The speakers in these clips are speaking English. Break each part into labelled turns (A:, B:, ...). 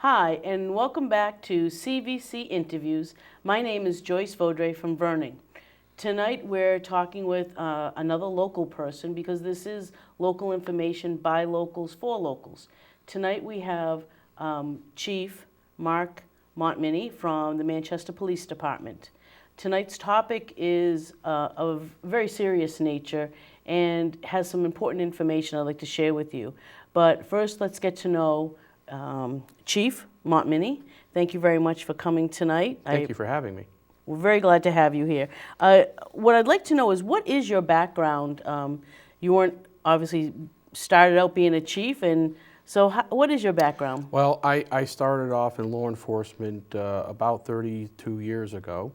A: Hi, and welcome back to CVC Interviews. My name is Joyce Vaudreuil from Vernon. Tonight we're talking with another local person because this is local information by locals for locals. Tonight we have Chief Mark Montminy from the Manchester Police Department. Tonight's topic is of very serious nature and has some important information I'd like to share with you. But first, let's get to know Chief Montminy. Thank you very much for coming tonight.
B: Thank you for having me.
A: We're very glad to have you here. What I'd like to know is, what is your background? You weren't obviously started out being a chief, and so what is your background?
B: Well, I started off in law enforcement about 32 years ago.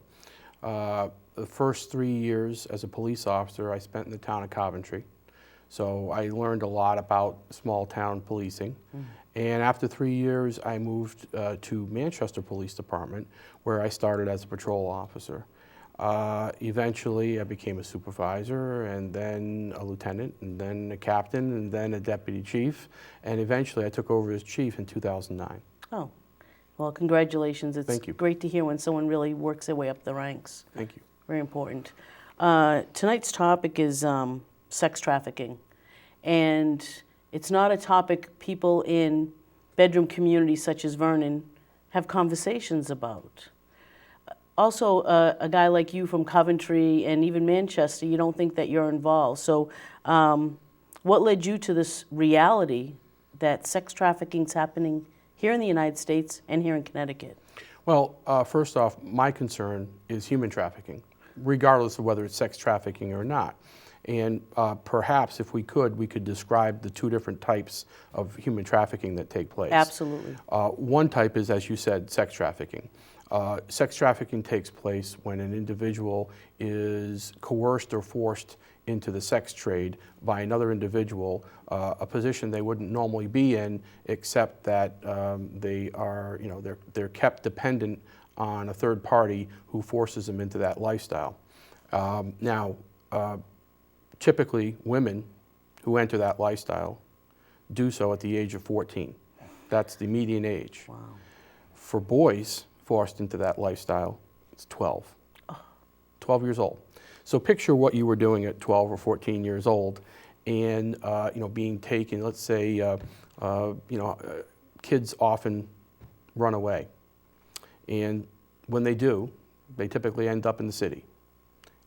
B: The first 3 years as a police officer I spent in the town of Coventry. So I learned a lot about small town policing. And after 3 years, I moved to Manchester Police Department, where I started as a patrol officer. Eventually, I became a supervisor, and then a lieutenant, and then a captain, and then a deputy chief. And eventually, I took over as chief in 2009.
A: Oh, well, congratulations. It's
B: Thank you.
A: Great to hear when someone really works their way up the ranks.
B: Thank you.
A: Very important. Tonight's topic is sex trafficking. And it's not a topic people in bedroom communities such as Vernon have conversations about. Also, a guy like you from Coventry and even Manchester, you don't think that you're involved. So what led you to this reality that sex trafficking is happening here in the United States and here in Connecticut?
B: Well, first off, my concern is human trafficking, regardless of whether it's sex trafficking or not. And perhaps if we could describe the two different types of human trafficking that take place.
A: Absolutely.
B: One type is, as you said, sex trafficking. Sex trafficking takes place when an individual is coerced or forced into the sex trade by another individual, a position they wouldn't normally be in, except that they are, they're kept dependent on a third party who forces them into that lifestyle. Typically, women who enter that lifestyle do so at the age of 14. That's the median age.
A: Wow.
B: For boys forced into that lifestyle, it's 12. 12 years old. So picture what you were doing at 12 or 14 years old and being taken, let's say, kids often run away. And when they do, they typically end up in the city.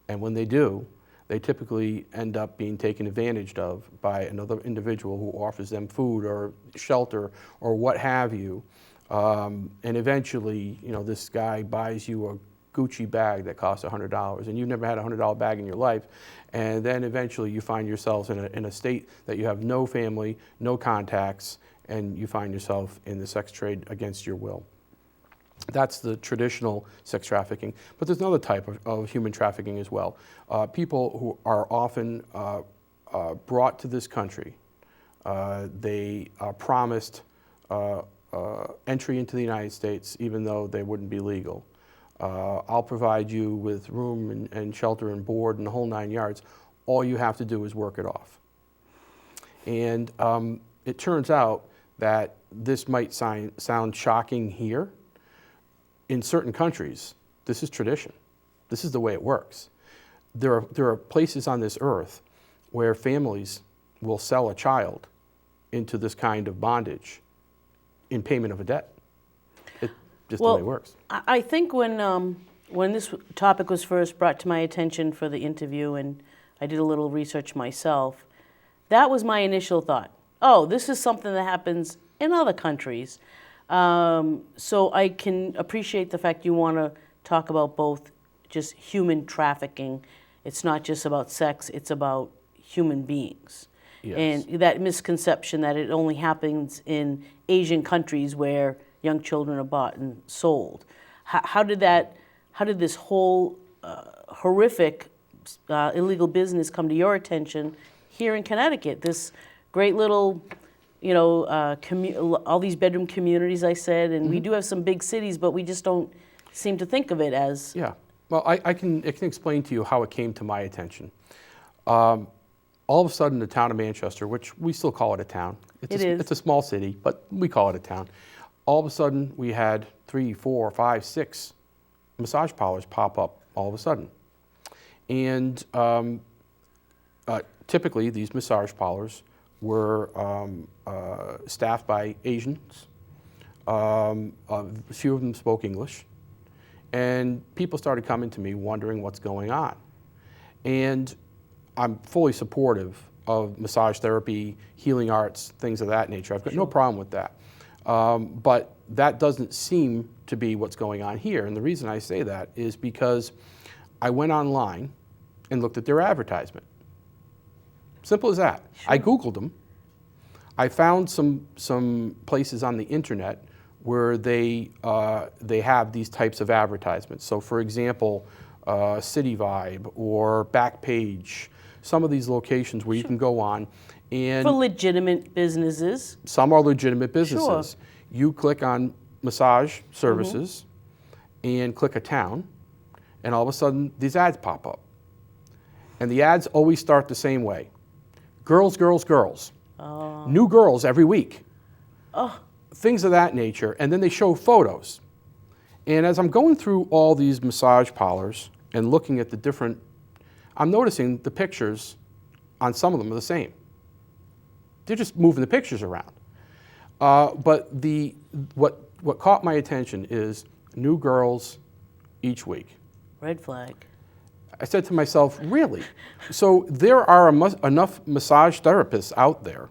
B: And when they do, they typically end up being taken advantage of by another individual who offers them food or shelter or what have you. And eventually, this guy buys you a Gucci bag that costs $100, and you've never had a $100 bag in your life. And then eventually you find yourselves in a state that you have no family, no contacts, and you find yourself in the sex trade against your will. That's the traditional sex trafficking. But there's another type of human trafficking as well. People who are often brought to this country. They are promised entry into the United States even though they wouldn't be legal. I'll provide you with room and shelter and board and the whole 9 yards. All you have to do is work it off. And it turns out that this might sound shocking here. In certain countries, this is tradition. This is the way it works. There are places on this earth where families will sell a child into this kind of bondage in payment of a debt. It's just the way it works.
A: I think when this topic was first brought to my attention for the interview, and I did a little research myself, that was my initial thought. Oh, this is something that happens in other countries. So I can appreciate the fact you want to talk about both just human trafficking. It's not just about sex, it's about human beings.
B: Yes.
A: And that misconception that it only happens in Asian countries where young children are bought and sold. How did this whole horrific illegal business come to your attention here in Connecticut? This great little all these bedroom communities, I said, and we do have some big cities, but we just don't seem to think of it as.
B: Yeah, well, I can explain to you how it came to my attention. All of a sudden, the town of Manchester, which we still call it a town, it's a small city, but we call it a town, all of a sudden we had 3, 4, 5, 6 massage parlors pop up all of a sudden. And typically these massage parlors were staffed by Asians. A few of them spoke English. And people started coming to me wondering what's going on. And I'm fully supportive of massage therapy, healing arts, things of that nature. I've got no problem with that. But that doesn't seem to be what's going on here. And the reason I say that is because I went online and looked at their advertisement. Simple as that.
A: Sure.
B: I Googled them. I found some places on the internet where they have these types of advertisements. So for example, City Vibe or Backpage, some of these locations where you can go on and...
A: For legitimate businesses.
B: Some are legitimate businesses.
A: Sure.
B: You click on massage services and click a town, and all of a sudden these ads pop up. And the ads always start the same way. Girls, girls, girls.
A: Oh.
B: New girls every week.
A: Oh.
B: Things of that nature. And then they show photos. And as I'm going through all these massage parlors and looking at the different, I'm noticing the pictures on some of them are the same. They're just moving the pictures around. But what caught my attention is new girls each week.
A: Red flag.
B: I said to myself, really? So there are enough massage therapists out there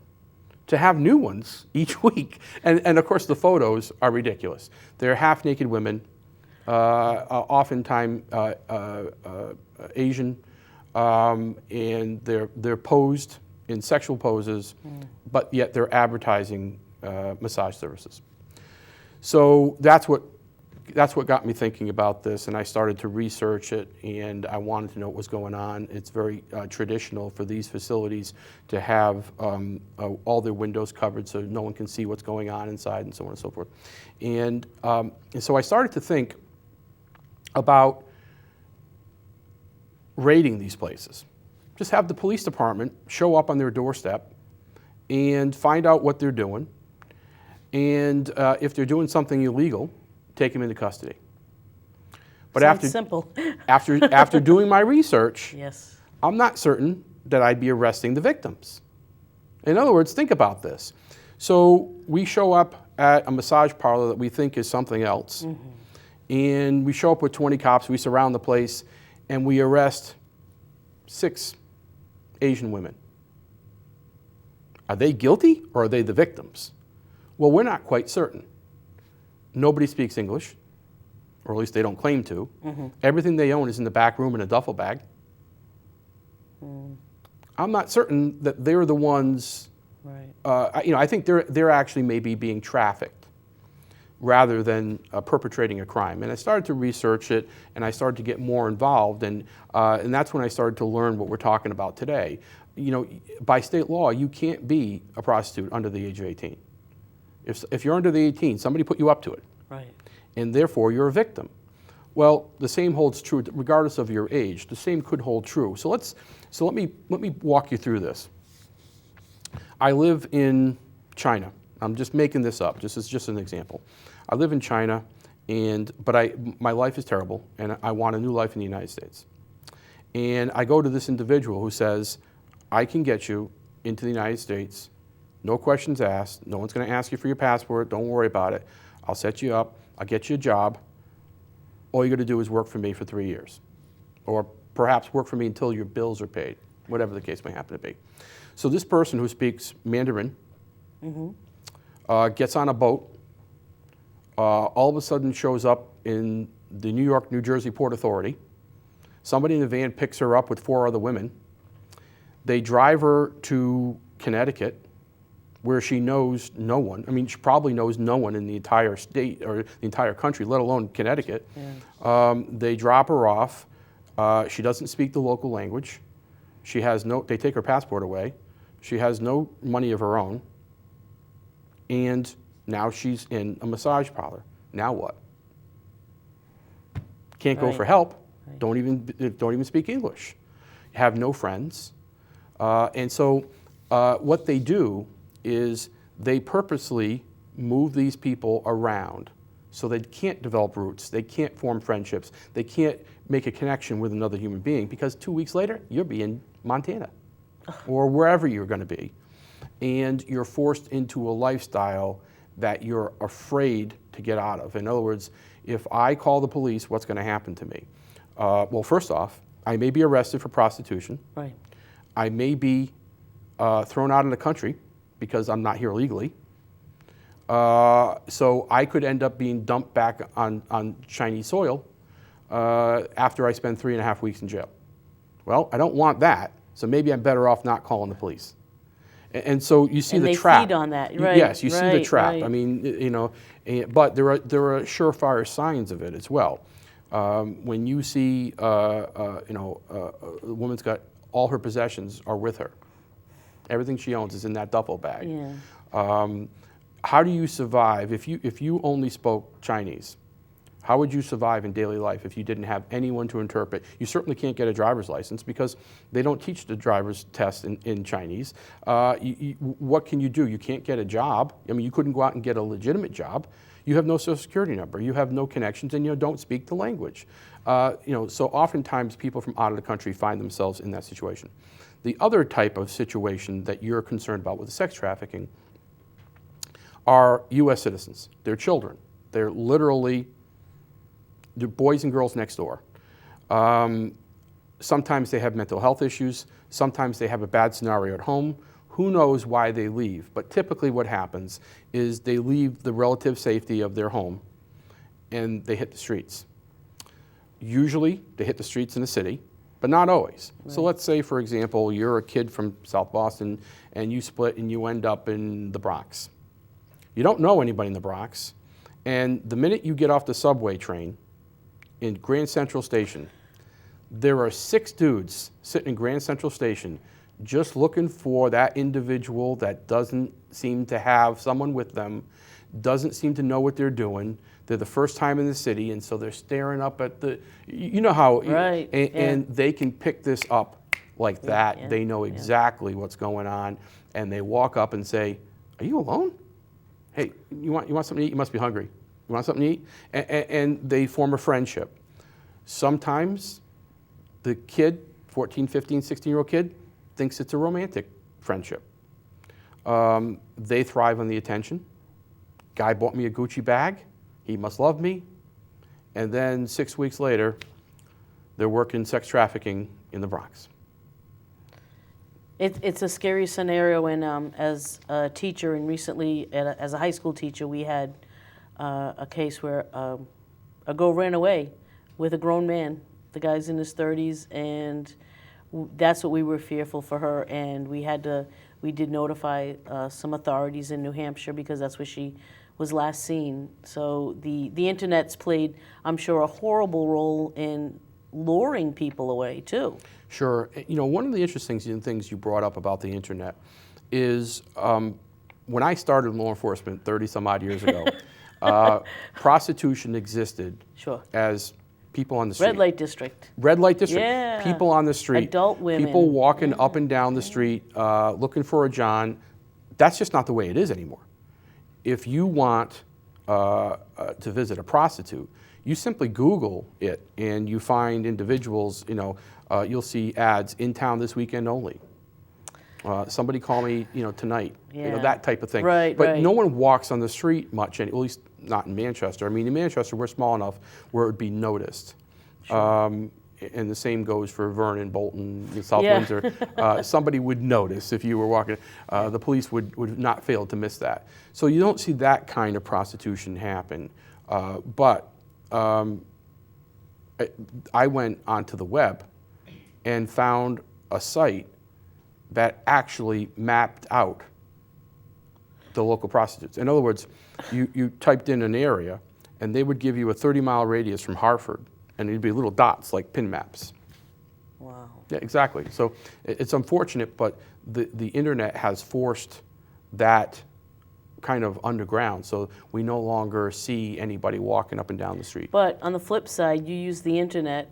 B: to have new ones each week. And of course the photos are ridiculous. They're half-naked women, oftentimes Asian, and they're posed in sexual poses, but yet they're advertising massage services. So that's what got me thinking about this, and I started to research it, and I wanted to know what was going on. It's very traditional for these facilities to have all their windows covered so no one can see what's going on inside and so on and so forth. And so I started to think about raiding these places. Just have the police department show up on their doorstep and find out what they're doing, and if they're doing something illegal, take them into custody. But
A: Sounds simple.
B: after doing my research,
A: Yes.
B: I'm not certain that I'd be arresting the victims. In other words, think about this. So we show up at a massage parlor that we think is something else, and we show up with 20 cops, we surround the place, and we arrest 6 Asian women. Are they guilty or are they the victims? Well, we're not quite certain. Nobody speaks English, or at least they don't claim to. Everything they own is in the back room in a duffel bag. I'm not certain that they're the ones.
A: Right.
B: I think they're actually maybe being trafficked rather than perpetrating a crime. And I started to research it, and I started to get more involved, and that's when I started to learn what we're talking about today. You know, by state law, you can't be a prostitute under the age of 18. If you're under the 18, somebody put you up to it.
A: Right.
B: And therefore you're a victim. Well, the same holds true regardless of your age. The same could hold true. So let me walk you through this. I live in China. I'm just making this up. This is just an example. I live in China, but my life is terrible, and I want a new life in the United States. And I go to this individual who says, I can get you into the United States. No questions asked. No one's going to ask you for your passport. Don't worry about it. I'll set you up. I'll get you a job. All you got to do is work for me for 3 years. Or perhaps work for me until your bills are paid, whatever the case may happen to be. So this person who speaks Mandarin gets on a boat, all of a sudden shows up in the New York, New Jersey Port Authority. Somebody in the van picks her up with 4 other women. They drive her to Connecticut, where she knows no one. I mean, she probably knows no one in the entire state or the entire country, let alone Connecticut. Yeah. They drop her off. She doesn't speak the local language. They take her passport away. She has no money of her own. And now she's in a massage parlor. Now what? Can't go for help. Right. Don't even speak English. Have no friends. And so what they do is they purposely move these people around so they can't develop roots, they can't form friendships, they can't make a connection with another human being, because 2 weeks later, you'll be in Montana or wherever you're going to be. And you're forced into a lifestyle that you're afraid to get out of. In other words, if I call the police, what's going to happen to me? Well, first off, I may be arrested for prostitution.
A: Right.
B: I may be thrown out of the country because I'm not here legally. So I could end up being dumped back on Chinese soil after I spend 3.5 weeks in jail. Well, I don't want that, so maybe I'm better off not calling the police. And so you see the trap.
A: And they feed on that, right?
B: Yes, you see the trap.
A: Right.
B: I mean, you know, but there are surefire signs of it as well. When you see, a woman's got all her possessions are with her. Everything she owns is in that duffel bag.
A: Yeah.
B: How do you survive if you only spoke Chinese? How would you survive in daily life if you didn't have anyone to interpret? You certainly can't get a driver's license because they don't teach the driver's test in Chinese. What can you do? You can't get a job. I mean, you couldn't go out and get a legitimate job. You have no social security number. You have no connections, and you don't speak the language. So oftentimes people from out of the country find themselves in that situation. The other type of situation that you're concerned about with sex trafficking are U.S. citizens. They're children. They're literally the boys and girls next door. Sometimes they have mental health issues. Sometimes they have a bad scenario at home. Who knows why they leave? But typically what happens is they leave the relative safety of their home and they hit the streets. Usually they hit the streets in the city, but not always. Right. So let's say, for example, you're a kid from South Boston and you split and you end up in the Bronx. You don't know anybody in the Bronx, and the minute you get off the subway train in Grand Central Station, there are 6 dudes sitting in Grand Central Station just looking for that individual that doesn't seem to have someone with them, doesn't seem to know what they're doing. They're the first time in the city, and so they're staring up at the, you know how,
A: right.
B: And they can pick this up like that.
A: Yeah.
B: They know exactly what's going on, and they walk up and say, "Are you alone? Hey, you want something to eat? You must be hungry. You want something to eat?" And they form a friendship. Sometimes the kid, 14, 15, 16-year-old kid, thinks it's a romantic friendship. They thrive on the attention. Guy bought me a Gucci bag. He must love me. And then 6 weeks later, they're working sex trafficking in the Bronx.
A: It's a scary scenario, and as a teacher, and recently as a high school teacher, we had a case where a girl ran away with a grown man. The guy's in his 30s, and that's what we were fearful for her, and we did notify some authorities in New Hampshire because that's where she was last seen. So the internet's played, I'm sure, a horrible role in luring people away too.
B: Sure. One of the interesting things you brought up about the internet is when I started law enforcement 30 some odd years ago, prostitution existed as people on the street.
A: Red light district.
B: Red light district.
A: Yeah.
B: People on the street.
A: Adult women.
B: People walking up and down the street looking for a John. That's just not the way it is anymore. If you want to visit a prostitute, you simply Google it and you find individuals, you'll see ads, in town this weekend only. Somebody call me, tonight.
A: Yeah.
B: That type of thing.
A: Right,
B: but
A: right.
B: no one walks on the street much, at least not in Manchester. I mean, in Manchester, we're small enough where it would be noticed. Sure. And the same goes for Vernon, Bolton, South Windsor. Somebody would notice if you were walking. The police would not fail to miss that. So you don't see that kind of prostitution happen. But I went onto the web and found a site that actually mapped out the local prostitutes. In other words, you typed in an area, and they would give you a 30-mile radius from Hartford, and it'd be little dots like pin maps.
A: Wow.
B: Yeah, exactly. So it's unfortunate, but the internet has forced that kind of underground, so we no longer see anybody walking up and down the street.
A: But on the flip side, you use the internet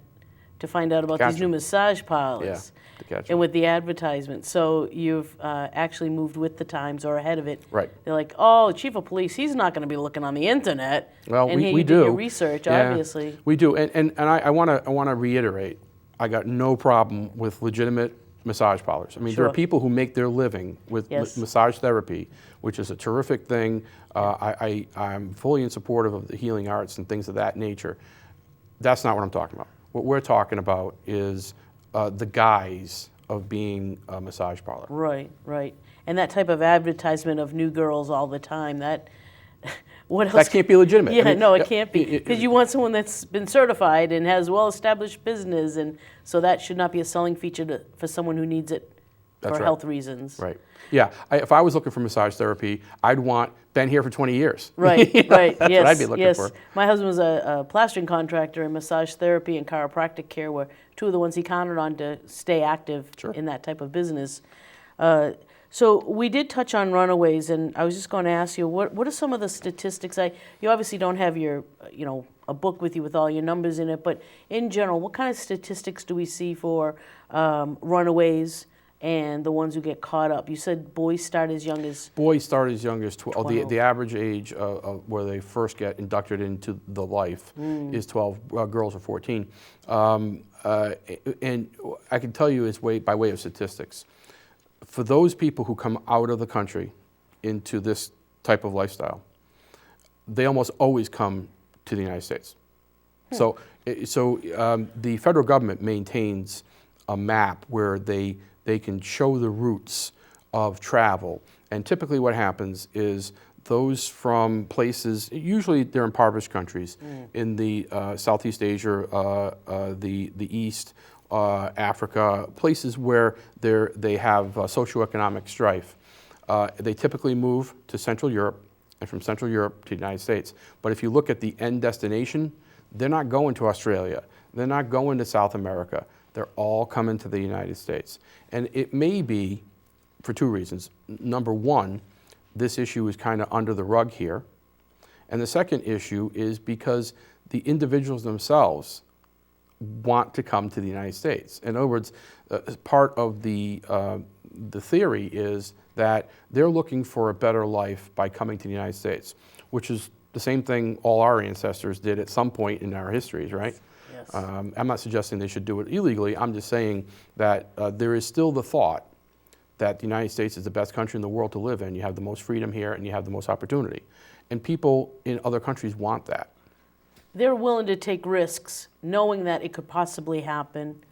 A: to find out about
B: Catch
A: these new
B: 'em.
A: massage
B: Yeah,
A: parlors.
B: to catch 'em.
A: And with the advertisement. So you've actually moved with the times or ahead of it.
B: Right.
A: They're like, oh, chief of police, he's not going to be looking on the internet.
B: Well,
A: and here
B: we
A: you
B: do.
A: did your research,
B: Yeah,
A: obviously.
B: we do. And I want to reiterate, I got no problem with legitimate massage parlors. I mean, there are
A: Sure.
B: people who make their living with
A: Yes.
B: massage therapy, which is a terrific thing. I'm fully in support of the healing arts and things of that nature. That's not what I'm talking about. What we're talking about is the guise of being a massage parlor.
A: Right, right. And that type of advertisement of new girls all the time, that, what else?
B: That can't be legitimate.
A: Yeah,
B: I mean,
A: no, it can't be. Because you want someone that's been certified and has well-established business, and so that should not be a selling feature for someone who needs it
B: That's
A: for
B: right.
A: health reasons.
B: Right. Yeah. If I was looking for massage therapy, I'd want been here for 20 years.
A: Right,
B: You know,
A: right.
B: That's
A: yes,
B: what I'd be looking
A: yes.
B: for.
A: My husband was a plastering contractor, and massage therapy and chiropractic care were two of the ones he counted on to stay active
B: Sure.
A: in that type of business. So we did touch on runaways, and I was just going to ask you, what are some of the statistics? You obviously don't have your, a book with you with all your numbers in it, but in general, what kind of statistics do we see for runaways and the ones who get caught up? You said boys start as young as...
B: Boys start as young as 12.
A: 12.
B: The average age where they first get inducted into the life is 12. Girls are 14. And I can tell you it's by way of statistics. For those people who come out of the country into this type of lifestyle, they almost always come to the United States. So the federal government maintains a map where they can show the routes of travel. And typically what happens is those from places, usually they're impoverished countries, in the Southeast Asia, the East, Africa, places where they have socioeconomic strife. They typically move to Central Europe, and from Central Europe to the United States. But if you look at the end destination, they're not going to Australia. They're not going to South America. They're all coming to the United States. And it may be for two reasons. Number one, this issue is kind of under the rug here. And the second issue is because the individuals themselves want to come to the United States. In other words, part of the theory is that they're looking for a better life by coming to the United States, which is the same thing all our ancestors did at some point in our histories, right?
A: Yes.
B: I'm not suggesting they should do it illegally. I'm just saying that there is still the thought that the United States is the best country in the world to live in. You have the most freedom here and you have the most opportunity. And people in other countries want that.
A: They're willing to take risks knowing that it could possibly happen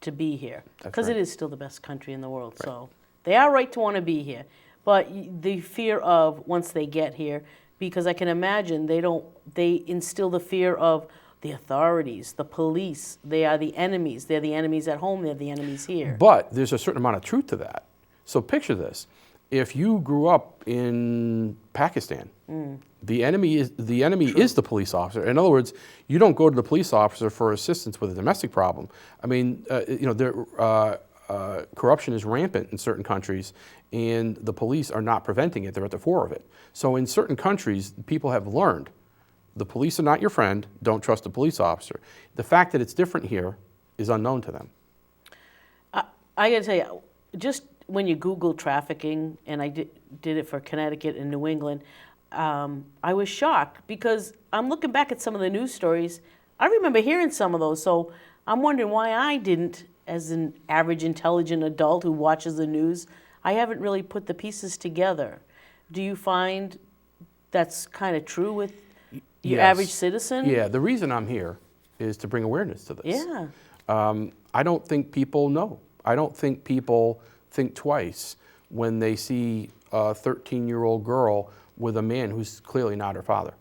A: to be here.
B: That's
A: Because
B: right.
A: it is still the best country in the world. Right. So they are right to want to be here. But the fear of once they get here, because I can imagine they instill the fear of the authorities, the police. They are the enemies. They're the enemies at home. They're the enemies here.
B: But there's a certain amount of truth to that. So picture this. If you grew up in Pakistan, the enemy is the police officer. In other words, you don't go to the police officer for assistance with a domestic problem. I mean, corruption is rampant in certain countries, and the police are not preventing it. They're at the fore of it. So in certain countries, people have learned the police are not your friend. Don't trust a police officer. The fact that it's different here is unknown to them.
A: I got to tell you, just when you Google trafficking, and I did it for Connecticut and New England, I was shocked because I'm looking back at some of the news stories. I remember hearing some of those, so I'm wondering why I didn't, as an average intelligent adult who watches the news, I haven't really put the pieces together. Do you find that's kind of true with your average citizen?
B: Yeah, the reason I'm here is to bring awareness to this.
A: Yeah.
B: I don't think people know. I don't think people think twice when they see a 13-year-old girl with a man who's clearly not her father.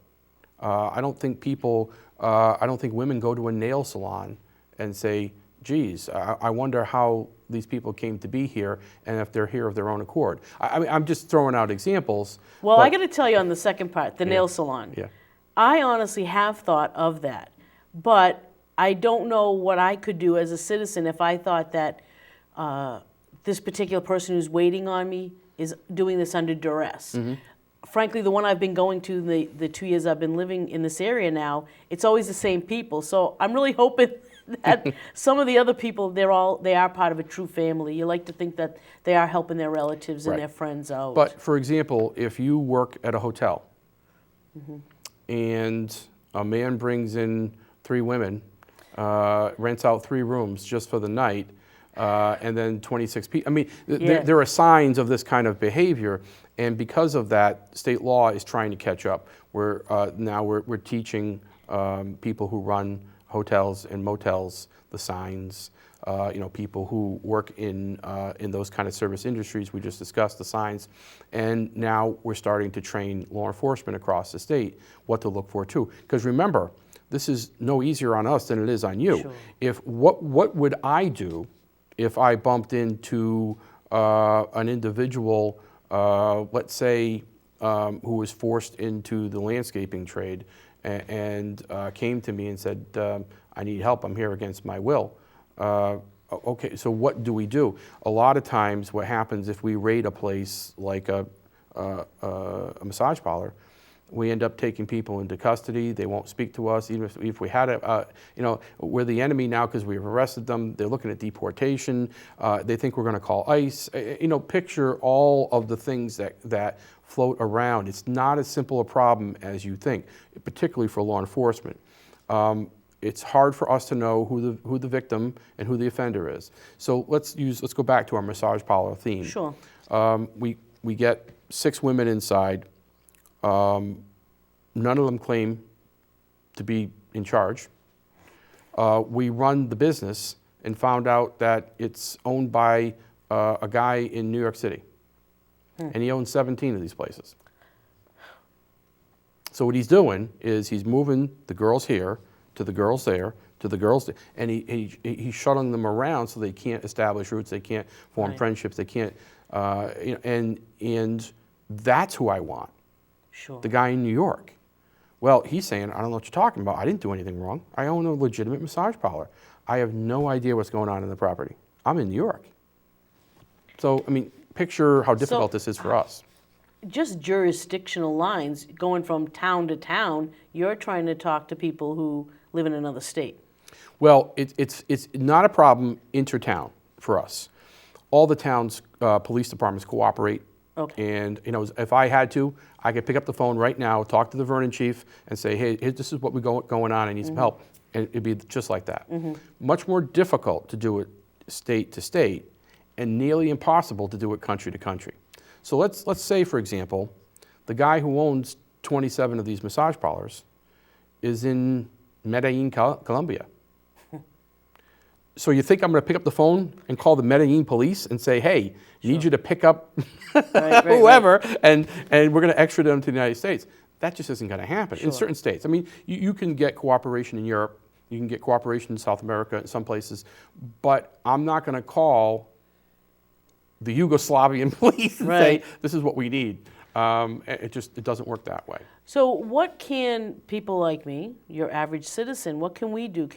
B: I don't think women go to a nail salon and say, geez, I wonder how these people came to be here and if they're here of their own accord. I mean, I'm just throwing out examples.
A: Well, I got to tell you on the second part, the nail salon.
B: Yeah.
A: I honestly have thought of that, but I don't know what I could do as a citizen if I thought that this particular person who's waiting on me is doing this under duress. Mm-hmm. Frankly, the one I've been going to the 2 years I've been living in this area now, it's always the same people. So I'm really hoping that some of the other people, they are part of a true family. You like to think that they are helping their relatives and
B: Right.
A: their friends out.
B: But for example, if you work at a hotel and a man brings in 3 women, rents out 3 rooms just for the night, and then 26 people. I mean,
A: Yeah.
B: there are signs of this kind of behavior, and because of that, state law is trying to catch up. Now we're teaching people who run hotels and motels the signs. People who work in those kind of service industries, we just discussed the signs, and now we're starting to train law enforcement across the state what to look for too. Because remember, this is no easier on us than it is on you.
A: Sure.
B: What would I do if I bumped into an individual, let's say, who was forced into the landscaping trade and came to me and said, I need help, I'm here against my will. Okay, so what do we do? A lot of times what happens if we raid a place like a massage parlor, we end up taking people into custody. They won't speak to us, even if we had we're the enemy now because we've arrested them. They're looking at deportation. They think we're going to call ICE. Picture all of the things that float around. It's not as simple a problem as you think, particularly for law enforcement. It's hard for us to know who the victim and who the offender is. So let's go back to our massage parlor theme.
A: Sure.
B: We get 6 women inside. None of them claim to be in charge. We run the business and found out that it's owned by a guy in New York City. And he owns 17 of these places. So what he's doing is he's moving the girls here to the girls there, to the girls there, and he's shuttling them around so they can't establish roots, they can't form friendships, they can't, and that's who I want.
A: Sure.
B: The guy in New York. Well, he's saying, I don't know what you're talking about. I didn't do anything wrong. I own a legitimate massage parlor. I have no idea what's going on in the property. I'm in New York. So, I mean, picture how difficult this is for us.
A: Just jurisdictional lines, going from town to town, you're trying to talk to people who live in another state.
B: Well, it's not a problem intertown for us. All the towns' police departments cooperate.
A: Okay.
B: And if I had to, I could pick up the phone right now, talk to the Vernon chief, and say, hey, this is what we going on. I need some help, and it'd be just like that. Much more difficult to do it state to state, and nearly impossible to do it country to country. So let's say, for example, the guy who owns 27 of these massage parlors is in Medellin, Colombia. So you think I'm going to pick up the phone and call the Medellin police and say, hey, need you to pick up whoever, and we're going to extradite them to the United States? That just isn't going to happen in certain states. I mean, you can get cooperation in Europe, you can get cooperation in South America, in some places, but I'm not going to call the Yugoslavian police and say, this is what we need. It doesn't work that way.
A: So what can people like me, your average citizen, what can we do?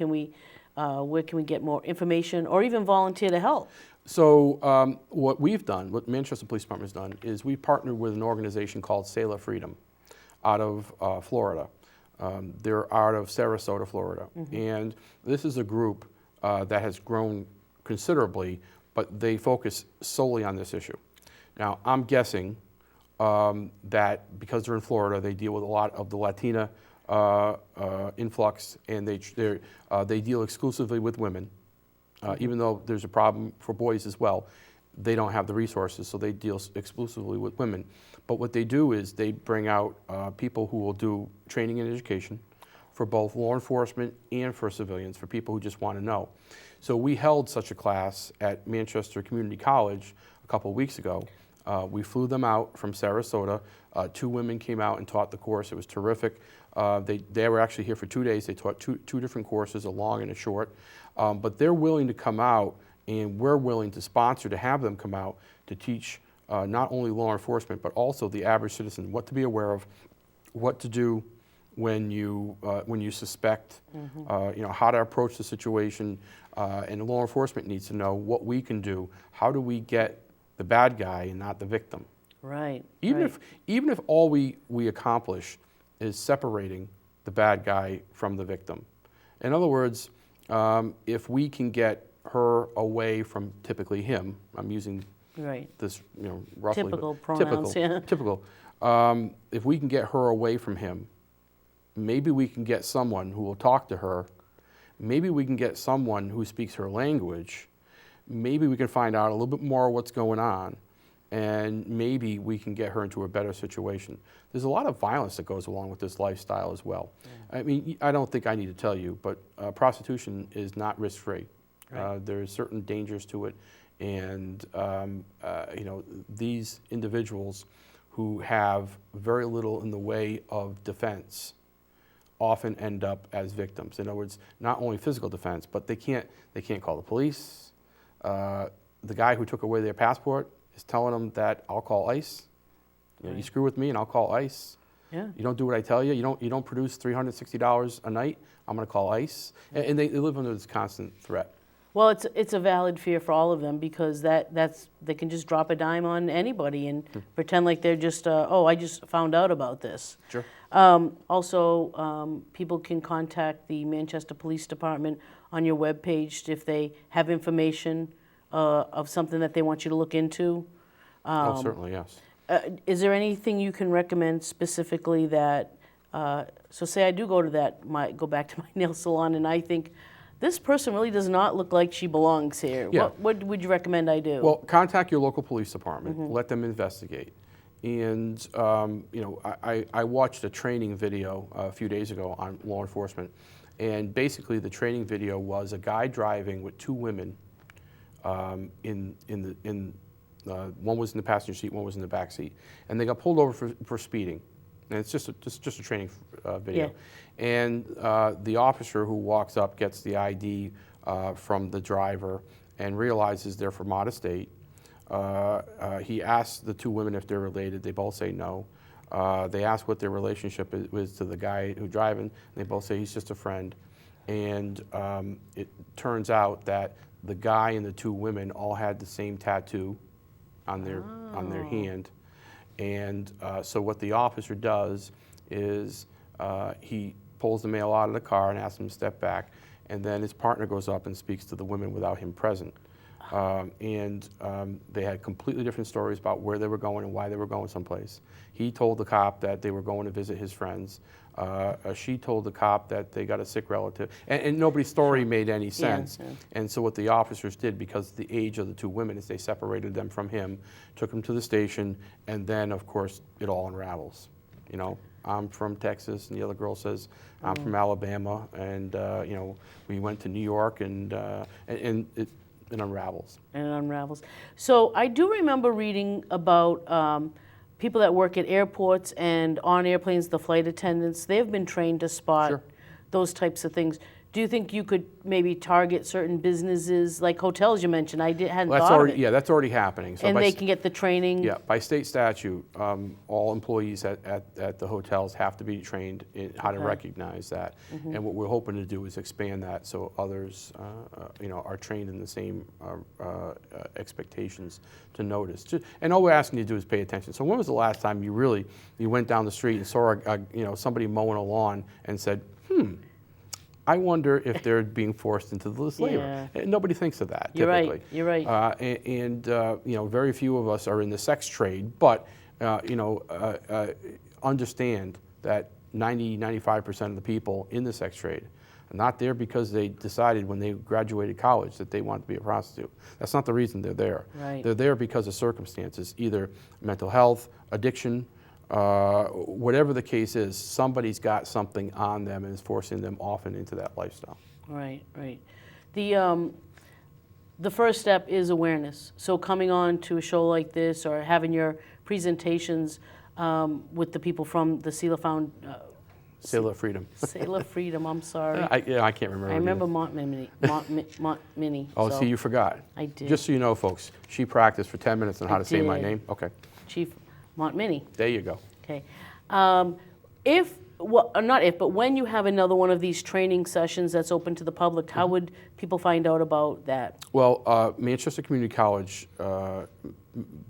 A: Where can we get more information or even volunteer to help?
B: So what we've done, what Manchester Police Department has done, is we've partnered with an organization called Sailor Freedom out of Florida. They're out of Sarasota, Florida. And this is a group that has grown considerably, but they focus solely on this issue. Now, I'm guessing that because they're in Florida, they deal with a lot of the Latina influx, and they deal exclusively with women. Even though there's a problem for boys as well, they don't have the resources, so they deal exclusively with women. But what they do is they bring out people who will do training and education for both law enforcement and for civilians, for people who just want to know. So we held such a class at Manchester Community College a couple of weeks ago. We flew them out from Sarasota. 2 women came out and taught the course. It was terrific. They were actually here for 2 days. They taught two different courses, a long and a short. But they're willing to come out, and we're willing to sponsor to have them come out to teach not only law enforcement, but also the average citizen what to be aware of, what to do when you suspect, how to approach the situation. And law enforcement needs to know what we can do. How do we get the bad guy and not the victim?
A: Right.
B: Even if all we accomplish is separating the bad guy from the victim. In other words, If we can get her away from typically him, I'm using
A: Right.
B: this, roughly. but
A: Typical pronouns, yeah.
B: Typical. If we can get her away from him, maybe we can get someone who will talk to her. Maybe we can get someone who speaks her language. Maybe we can find out a little bit more what's going on, and maybe we can get her into a better situation. There's a lot of violence that goes along with this lifestyle as well. Yeah. I mean, I don't think I need to tell you, but prostitution is not risk-free. Right. There's certain dangers to it, and these individuals who have very little in the way of defense often end up as victims. In other words, not only physical defense, but they can't call the police. The guy who took away their passport is telling them that I'll call ICE. You screw with me and I'll call ICE.
A: Yeah.
B: You don't do what I tell you. You don't produce $360 a night. I'm going to call ICE. And they live under this constant threat.
A: Well, it's a valid fear for all of them, because they can just drop a dime on anybody and pretend like they're just I just found out about this.
B: Sure.
A: Also, people can contact the Manchester Police Department on your webpage if they have information of something that they want you to look into.
B: Certainly, yes.
A: Is there anything you can recommend specifically that? So, say I do go back to my nail salon, and I think this person really does not look like she belongs here.
B: Yeah.
A: What would you recommend I do?
B: Well, contact your local police department. Let them investigate. And I watched a training video a few days ago on law enforcement, and basically the training video was a guy driving with two women. One was in the passenger seat, one was in the back seat, and they got pulled over for speeding. And it's just a training video.
A: Yeah.
B: And the officer who walks up gets the ID from the driver and realizes they're from out of state. He asks the two women if they're related. They both say no. They ask what their relationship is to the guy who's driving. And they both say he's just a friend. And it turns out that the guy and the two women all had the same tattoo on their hand. And so what the officer does is he pulls the male out of the car and asks him to step back, and then his partner goes up and speaks to the women without him present. They had completely different stories about where they were going and why they were going someplace. He told the cop that they were going to visit his friends. She told the cop that they got a sick relative. And nobody's story made any sense. Yeah, yeah. And so what the officers did, because of the age of the two women, is they separated them from him, took them to the station, and then, of course, it all unravels. I'm from Texas, and the other girl says, I'm from Alabama, and we went to New York, and it unravels.
A: And it unravels. So I do remember reading about people that work at airports and on airplanes, the flight attendants. They've been trained to spot those types of things. Do you think you could maybe target certain businesses, like hotels you mentioned? Hadn't thought of it.
B: Yeah, that's already happening. So
A: and they can get the training?
B: Yeah, by state statute, all employees at the hotels have to be trained in how to recognize that. And what we're hoping to do is expand that so others are trained in the same expectations to notice. And all we're asking you to do is pay attention. So when was the last time you went down the street and saw somebody mowing a lawn and said, I wonder if they're being forced into this labor. Yeah. Nobody thinks of that, typically.
A: You're right.
B: Very few of us are in the sex trade, but, understand that 95% of the people in the sex trade are not there because they decided when they graduated college that they wanted to be a prostitute. That's not the reason they're there.
A: Right.
B: They're there because of circumstances, either mental health, addiction, whatever the case is, somebody's got something on them and is forcing them often into that lifestyle.
A: Right. The first step is awareness. So coming on to a show like this or having your presentations with the people from the Sailor
B: Freedom.
A: Sailor Freedom, I'm sorry.
B: I can't remember.
A: I remember Montminy.
B: Oh, see, you forgot.
A: I did.
B: Just so you know, folks, she practiced for 10 minutes on how to say my name. Okay.
A: Chief Montminy.
B: There you go.
A: Okay. But when you have another one of these training sessions that's open to the public, how would people find out about that?
B: Well, Manchester Community College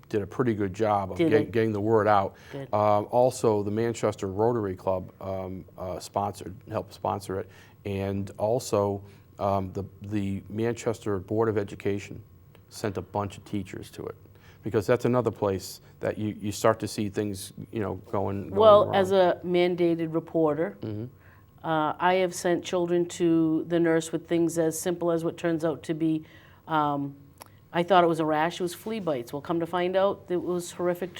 B: did a pretty good job of getting the word out. Also, the Manchester Rotary Club helped sponsor it, and also the Manchester Board of Education sent a bunch of teachers to it, because that's another place that you start to see things, going
A: Well,
B: wrong.
A: as a mandated reporter, I have sent children to the nurse with things as simple as what turns out to be, I thought it was a rash, it was flea bites. Well, come to find out, it was horrific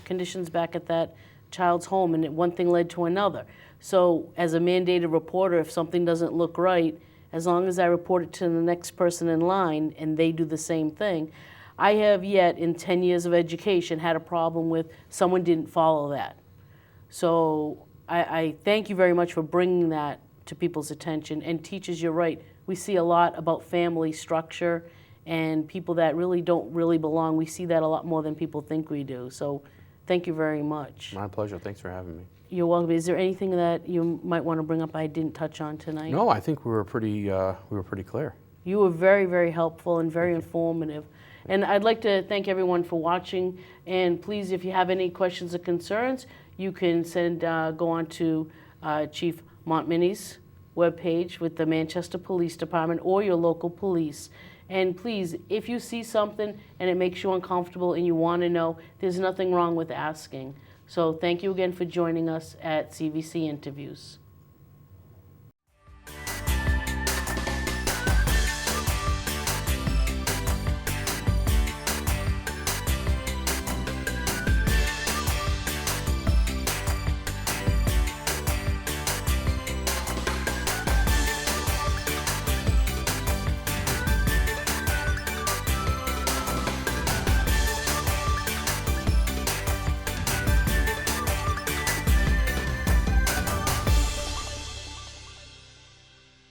A: conditions back at that child's home, and one thing led to another. So as a mandated reporter, if something doesn't look right, as long as I report it to the next person in line and they do the same thing, I have yet, in 10 years of education, had a problem with someone didn't follow that. So I thank you very much for bringing that to people's attention. And teachers, you're right, we see a lot about family structure and people that really don't really belong. We see that a lot more than people think we do. So thank you very much.
B: My pleasure. Thanks for having me.
A: You're welcome. Is there anything that you might want to bring up I didn't touch on tonight?
B: No, I think we were pretty clear.
A: You were very, very helpful and very informative. And I'd like to thank everyone for watching. And please, if you have any questions or concerns, you can go on to Chief Montmini's webpage with the Manchester Police Department or your local police. And please, if you see something and it makes you uncomfortable and you want to know, there's nothing wrong with asking. So thank you again for joining us at CVC Interviews.